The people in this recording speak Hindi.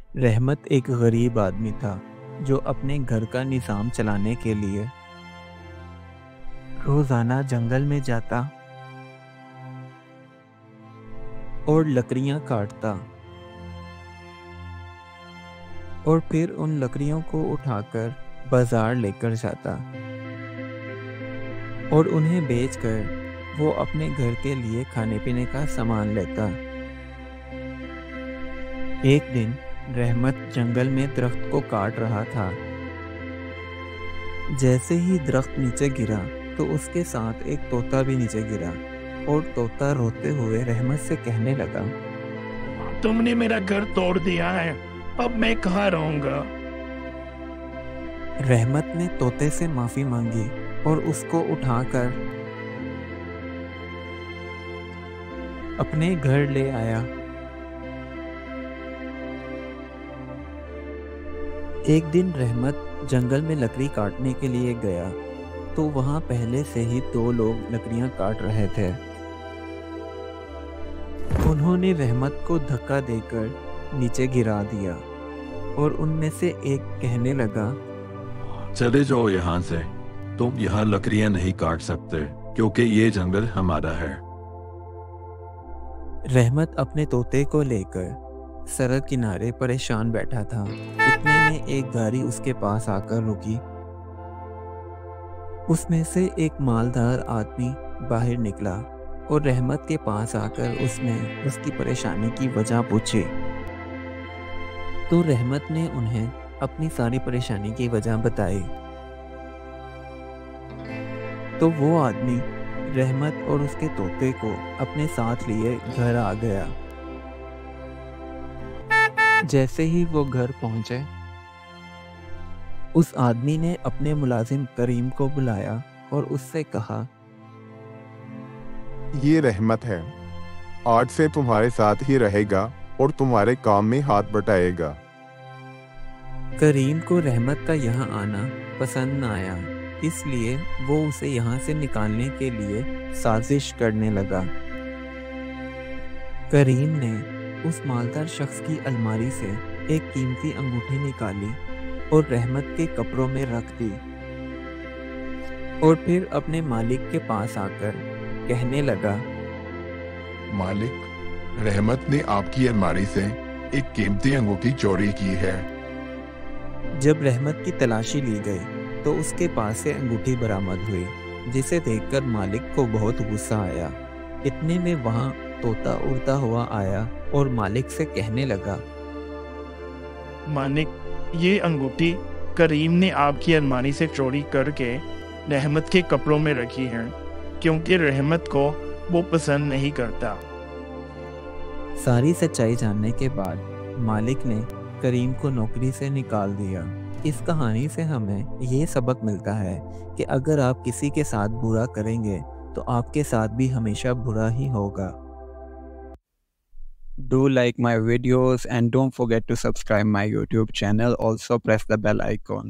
रहमत एक गरीब आदमी था जो अपने घर का निज़ाम चलाने के लिए रोज़ाना जंगल में जाता और लकड़ियाँ काटता और फिर उन लकड़ियों को उठाकर बाज़ार लेकर जाता और उन्हें बेचकर वो अपने घर के लिए खाने-पीने का सामान लेता। एक दिन रहमत जंगल में दरख्त को काट रहा था। जैसे ही दरख्त नीचे गिरा तो उसके साथ एक तोता भी नीचे गिरा और तोता रोते हुए रहमत से कहने लगा, तुमने मेरा घर तोड़ दिया है, अब मैं कहाँ रहूंगा। रहमत ने तोते से माफ़ी मांगी और उसको उठाकर अपने घर ले आया। एक दिन रहमत जंगल में लकड़ी काटने के लिए गया तो वहाँ पहले से ही दो लोग लकड़ियाँ काट रहे थे। उन्होंने रहमत को धक्का देकर नीचे गिरा दिया और उनमें से एक कहने लगा, चले जाओ यहाँ से, तुम यहाँ लकड़ियाँ नहीं काट सकते क्योंकि ये जंगल हमारा है। रहमत अपने तोते को लेकर सड़क किनारे परेशान बैठा था। इतने में एक गाड़ी उसके पास आकर रुकी। उसमें से एक मालदार आदमी बाहर निकला और रहमत के पास आकर उसने उसकी परेशानी की वजह पूछी। तो रहमत ने उन्हें अपनी सारी परेशानी की वजह बताई। तो वो आदमी रहमत और उसके तोते को अपने साथ लिए घर आ गया। जैसे ही वो घर पहुंचे, उस आदमी ने अपने मुलाजिम करीम को बुलाया और उससे कहा, ये रहमत है, आज से तुम्हारे साथ ही रहेगा और तुम्हारे काम में हाथ बटाएगा। करीम को रहमत का यहाँ आना पसंद न आया, इसलिए वो उसे यहाँ से निकालने के लिए साजिश करने लगा। करीम ने उस मालदार शख्स की अलमारी से एक कीमती अंगूठी निकाली और रहमत के कपड़ों में रख दी और फिर अपने मालिक के पास आकर कहने लगा, मालिक, रहमत ने आपकी अलमारी से एक कीमती अंगूठी चोरी की है। जब रहमत की तलाशी ली गई तो उसके पास से अंगूठी बरामद हुई, जिसे देखकर मालिक को बहुत गुस्सा आया। इतने में वहाँ तोता उड़ता हुआ आया और मालिक से कहने लगा, मालिक, ये अंगूठी करीम ने आपकी अलमारी से चोरी करके रहमत के कपड़ों में रखी है, क्योंकि रहमत को वो पसंद नहीं करता। सारी सच्चाई जानने के बाद मालिक ने करीम को नौकरी से निकाल दिया। इस कहानी से हमें ये सबक मिलता है कि अगर आप किसी के साथ बुरा करेंगे तो आपके साथ भी हमेशा बुरा ही होगा। Do like my videos and don't forget to subscribe my YouTube channel. Also press the bell icon.